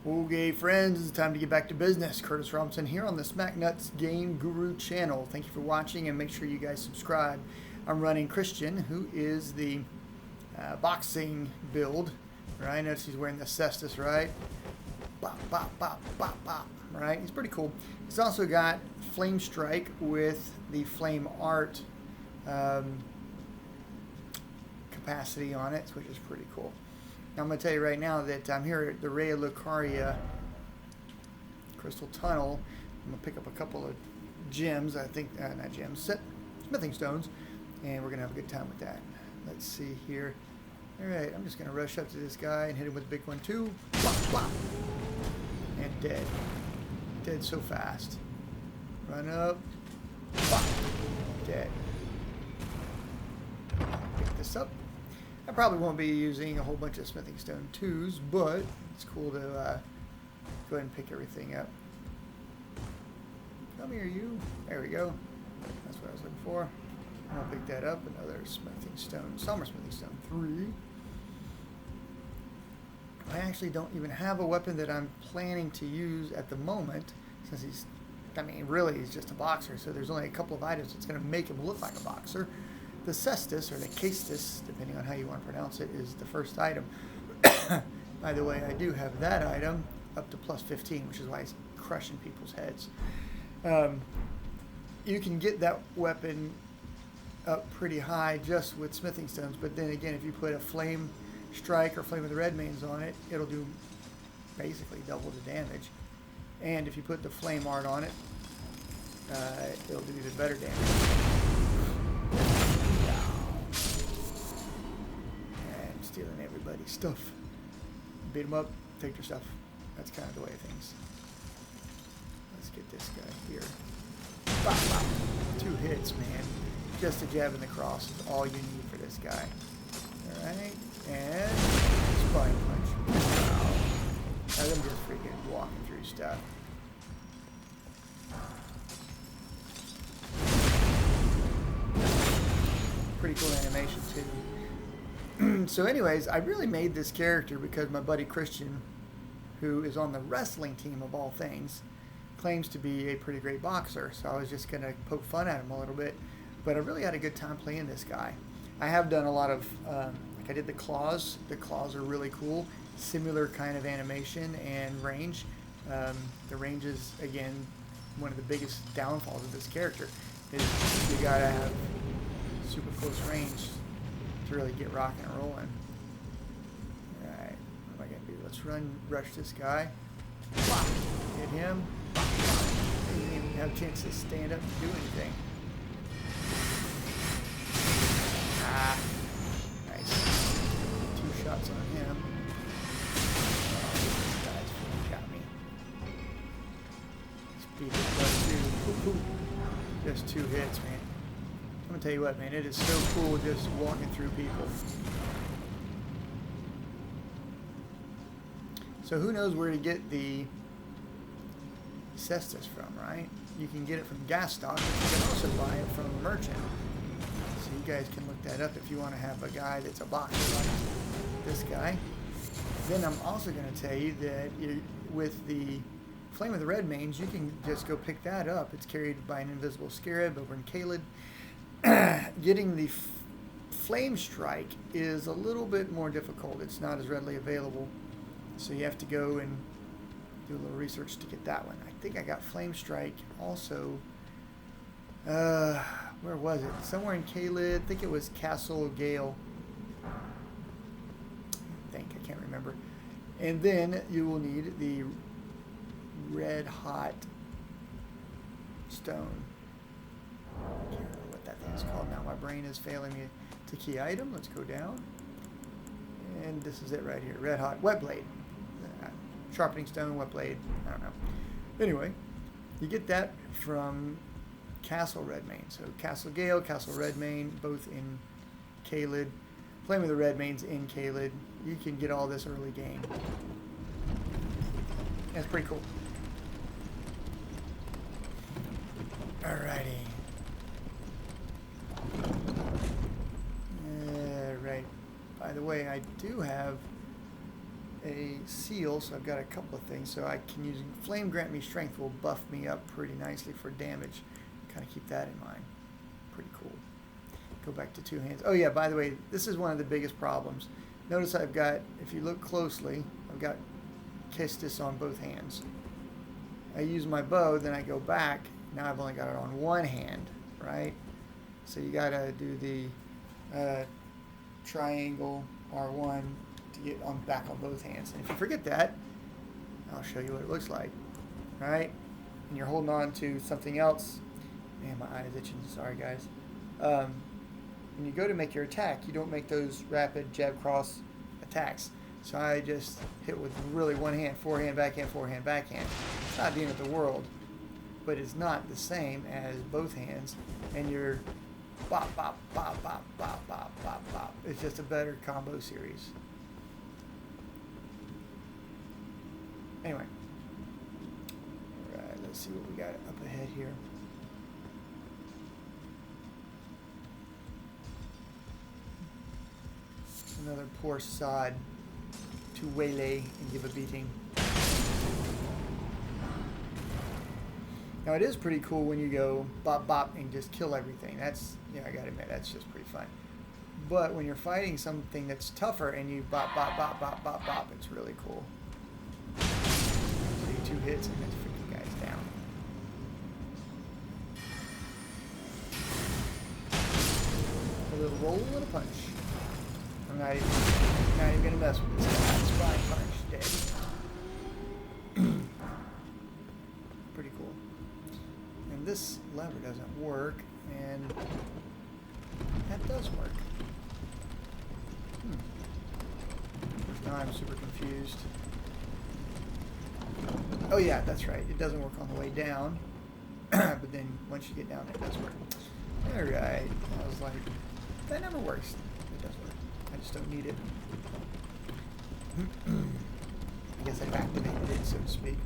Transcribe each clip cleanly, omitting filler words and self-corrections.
Okay, friends, it's time to get back to business. Curtis Robinson here on the SmackNuts Game Guru channel. Thank you for watching and make sure you guys subscribe. I'm running Christian, who is the boxing build. Right? Notice he's wearing the cestus, right? Bop, bop, bop, bop, bop. Right? He's pretty cool. He's also got Flame Strike with the Flame Art capacity on it, which is pretty cool. Now, I'm going to tell you right now that I'm here at the Reya Lucaria Crystal Tunnel. I'm going to pick up a couple of gems, I think, not gems, smithing stones, and we're going to have a good time with that. Let's see here. All right, I'm just going to rush up to this guy and hit him with a big one, too. Blah, blah. And dead. Dead so fast. Run up. Blah. Dead. Pick this up. I probably won't be using a whole bunch of smithing stone 2s, but it's cool to go ahead and pick everything up. Come here, you. There we go. That's what I was looking for. I'll pick that up. Another smithing stone, summer smithing stone 3. I actually don't even have a weapon that I'm planning to use at the moment, since he's, I mean, really he's just a boxer, so there's only a couple of items that's going to make him look like a boxer. The cestus, or the castus, depending on how you want to pronounce it, is the first item. By the way, I do have that item up to plus 15, which is why it's crushing people's heads. You can get that weapon up pretty high just with smithing stones, but then again, if you put a flame strike or flame of the red mains on it, it'll do basically double the damage. And if you put the flame art on it, it'll do even better damage. Stealing everybody's stuff. Beat them up, take their stuff. That's kind of the way of things. Let's get this guy here. Bop, bop. 2 hits, man. Just a jab in the cross is all you need for this guy. Alright, and spine punch. Wow. Now them just freaking walking through stuff. Pretty cool animation too. So anyways, I really made this character because my buddy Christian, who is on the wrestling team of all things, claims to be a pretty great boxer. So I was just going to poke fun at him a little bit. But I really had a good time playing this guy. I have done a lot of, like I did the claws. The claws are really cool. Similar kind of animation and range. The range is, again, one of the biggest downfalls of this character. Is you got to have super close range to really get rocking and rolling. Alright, what am I going to do? Let's rush this guy. Hit him. He didn't even have a chance to stand up and do anything. Ah, nice. 2 shots on him. Oh, this guy's got me. Speed this up too. Just 2 hits, man. I'm gonna tell you what, man, it is so cool just walking through people. So who knows where to get the cestus from, right? You can get it from gas stock, but you can also buy it from a merchant. So you guys can look that up if you want to have a guy that's a boxer like this guy. Then I'm also going to tell you that with the Flame of the Red Mains, you can just go pick that up. It's carried by an invisible scarab over in Caelid. Getting the Flame Strike is a little bit more difficult. It's not as readily available, so you have to go and do a little research to get that one. I think I got Flame Strike also. Where was it? Somewhere in Caelid. I think it was Castle Gale. I can't remember. And then you will need the Red Hot Stone. That thing's called now. My brain is failing me. To key item. Let's go down. And this is it right here. Red Hot Wet Blade. Sharpening Stone, Wet Blade. I don't know. Anyway, you get that from Castle Redmane. So Castle Gale, Castle Redmane, both in Caelid. Flame of the Redmane's in Caelid. You can get all this early game. That's pretty cool. Alrighty. Right. By the way, I do have a seal, so I've got a couple of things. So I can use Flame Grant Me Strength will buff me up pretty nicely for damage. Kind of keep that in mind. Pretty cool. Go back to 2 hands. Oh yeah, by the way, this is one of the biggest problems. Notice I've got, if you look closely, I've got Kestis on both hands. I use my bow, then I go back. Now I've only got it on one hand, right? So you gotta do the triangle R1 to get on back on both hands. And if you forget that, I'll show you what it looks like, right? And you're holding on to something else. Man, my eye is itching. Sorry, guys. When you go to make your attack, you don't make those rapid jab cross attacks. So I just hit with really one hand, forehand, backhand, forehand, backhand. It's not the end of the world, but it's not the same as both hands. And you're bop, bop, bop, bop, bop, bop, bop, bop. It's just a better combo series. Anyway. All right, let's see what we got up ahead here. Another poor sod to waylay and give a beating. Now it is pretty cool when you go bop bop and just kill everything. That's, yeah, I gotta admit, that's just pretty fun. But when you're fighting something that's tougher and you bop bop bop bop bop bop, it's really cool. See 2 hits and then freaking guys down. A little roll and a punch. I'm not even gonna mess with this guy. Spine punch, dead. Pretty cool. And this lever doesn't work, and that does work. Now I'm super confused. Oh yeah, that's right. It doesn't work on the way down, but then once you get down there, it does work. All right. I was like, that never works. It does work. I just don't need it. I guess I've activated it, so to speak.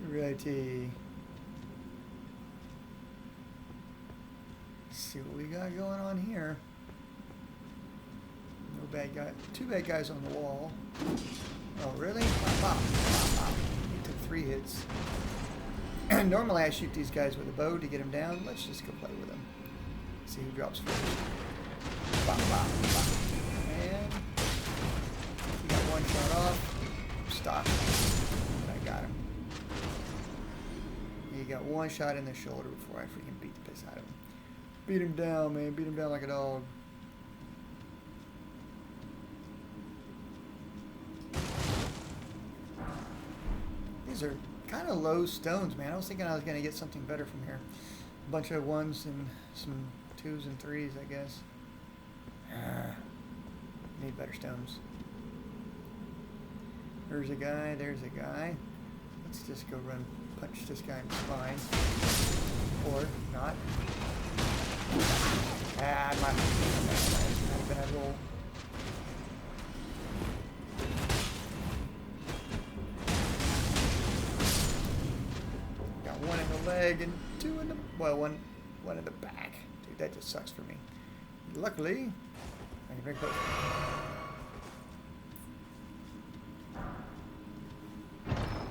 Righty. Let's see what we got going on here. No bad guy. 2 bad guys on the wall. Oh, really? Pop, pop, pop, pop. He took 3 hits. Normally I shoot these guys with a bow to get them down. Let's just go play with them. See who drops first. Bop, bop, bop. And he got 1 shot off. Stop. And I got him. He got 1 shot in the shoulder before I freaking beat the piss out of him. Beat him down, man. Beat him down like a dog. These are kind of low stones, man. I was thinking I was going to get something better from here. A bunch of 1s and some 2s and 3s, I guess. Need better stones. There's a guy. There's a guy. Let's just go run, punch this guy in the spine. Or not. Ah, not a bad roll. Got 1 in the leg and 2 in the, well, one in the back. Dude, that just sucks for me. Luckily, I can drink both.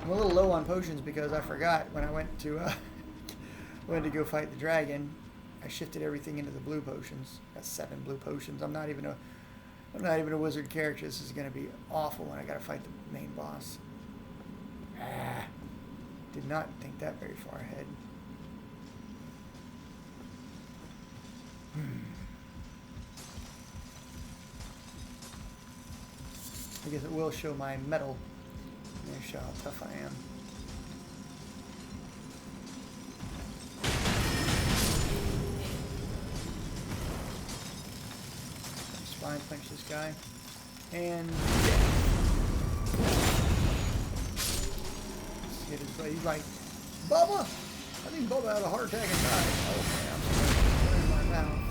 I'm a little low on potions because I forgot when I went to go fight the dragon. I shifted everything into the blue potions. Got 7 blue potions. I'm not even a wizard character. This is gonna be awful when I gotta fight the main boss. Did not think that very far ahead. I guess it will show my metal. It'll show how tough I am. Spine punch this guy. And hit his buddy. He's like, Bubba! I think Bubba had a heart attack and died. Oh man, I'm sorry. In my mouth.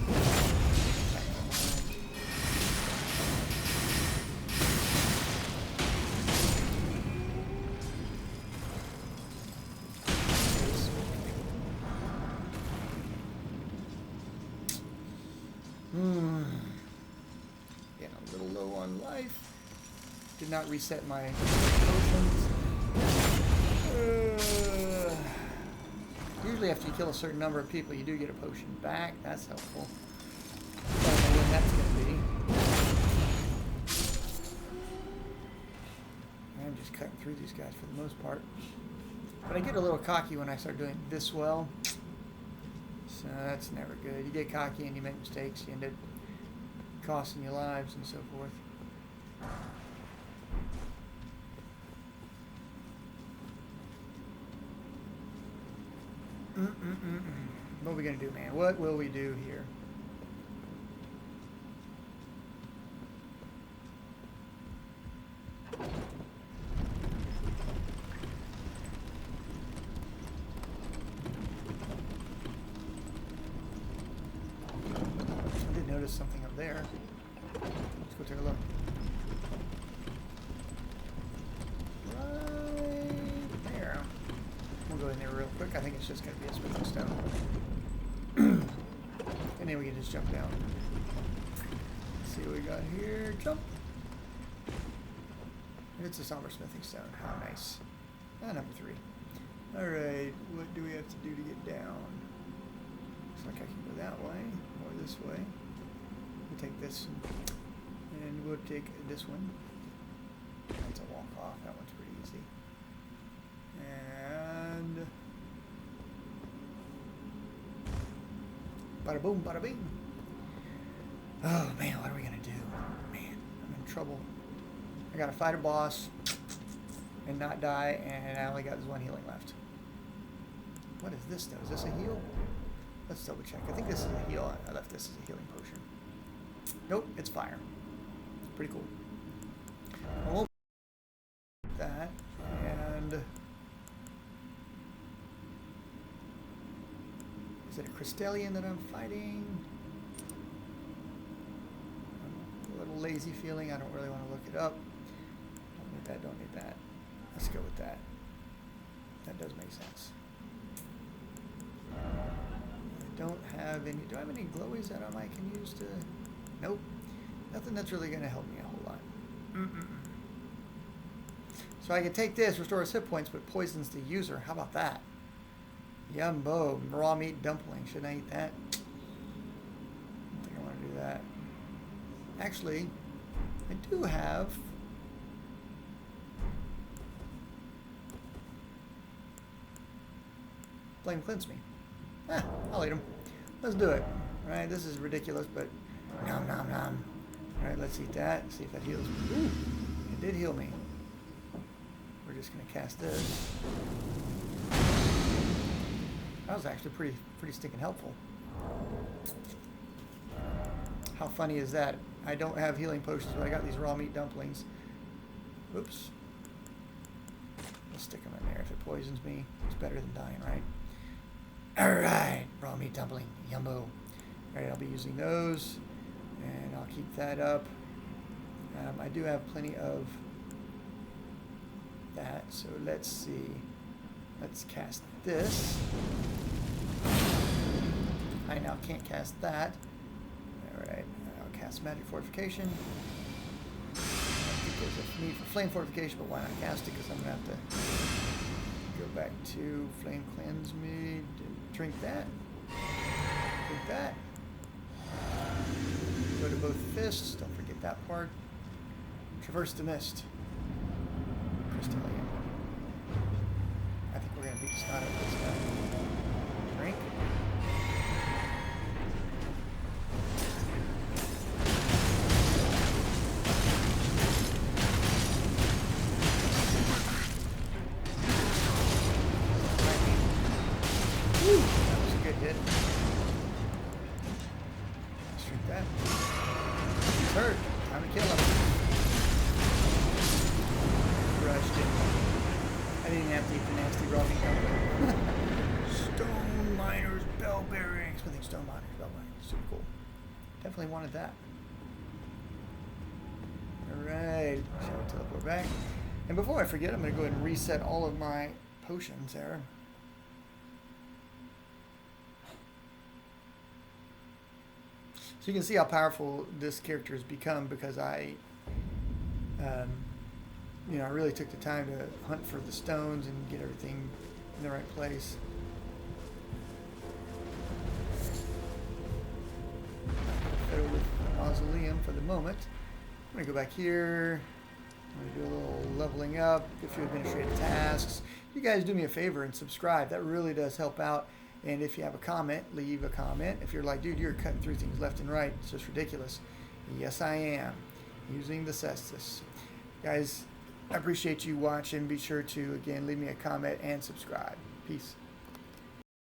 Getting a little low on life. Did not reset my potions. Usually after you kill a certain number of people, you do get a potion back. That's helpful. I don't know when that's going to be. I'm just cutting through these guys for the most part. But I get a little cocky when I start doing this well. So that's never good. You get cocky and you make mistakes. You end up costing your lives and so forth. What are we going to do, man? What will we do here? I did notice something up there. Let's go take a look. Right there. We'll go in there real quick. I think it's just going to be a smithing stone. And then we can just jump down. Let's see what we got here. Jump. It's a somber smithing stone. How nice. Number 3. Alright, what do we have to do to get down? Looks like I can go that way, or this way. We'll take this, and we'll take this one. That's a walk off. That one's pretty easy. And bada boom, bada bing. Oh man, what are we gonna do? Man, I'm in trouble. I gotta fight a boss and not die, and I only got this one healing left. What is this though? Is this a heal? Let's double check. I think this is a heal. I left this as a healing potion. Nope, it's fire. Pretty cool. We'll that and is it a Crystalian that I'm fighting? A little lazy feeling. I don't really want to look it up. Don't need that. Don't need that. Let's go with that. That does make sense. I don't have any. Do I have any glowies that I can use to? Nope. Nothing that's really going to help me a whole lot. So I can take this, restores hit points, but poisons the user. How about that? Yumbo, raw meat dumpling. Shouldn't I eat that? I don't think I want to do that. Actually, I do have Flame Cleanse Me. I'll eat them. Let's do it. All right, this is ridiculous, but nom nom nom. All right, let's eat that. See if that heals me. Ooh, it did heal me. We're just gonna cast this. That was actually pretty stinking helpful. How funny is that? I don't have healing potions, but I got these raw meat dumplings. Oops. Let's stick them in there. If it poisons me, it's better than dying, right? Alright, raw meat dumpling, yumbo. Alright, I'll be using those, and I'll keep that up. I do have plenty of that, so let's see. Let's cast this. I now can't cast that. Alright, I'll cast Magic Fortification. I think there's a need for Flame Fortification, but why not cast it? Because I'm going to have to go back to Flame Cleanse Me. Drink that. Drink that. Go to both fists. Don't forget that part. Traverse the mist. Crystalian. I think we're going to beat the snot out of this guy. Drink. Woo! That was a good hit. Let's drink that. He's hurt. Time to kill him. Crushed it. I didn't have to eat the nasty raw meat. Stone Miner's Bell Bearings. I think Stone Miner's Bell Bearings. Super cool. Definitely wanted that. Alright. Shall we teleport back? And before I forget, I'm going to go ahead and reset all of my potions there. So you can see how powerful this character has become because um, I really took the time to hunt for the stones and get everything in the right place. Fiddle with the mausoleum for the moment. I'm going to go back here. I'm going to do a little leveling up, a few administrative tasks. You guys do me a favor and subscribe. That really does help out. And if you have a comment, leave a comment. If you're like, dude, you're cutting through things left and right, it's just ridiculous. Yes, I am. Using the cestus. Guys, I appreciate you watching. Be sure to, again, leave me a comment and subscribe. Peace.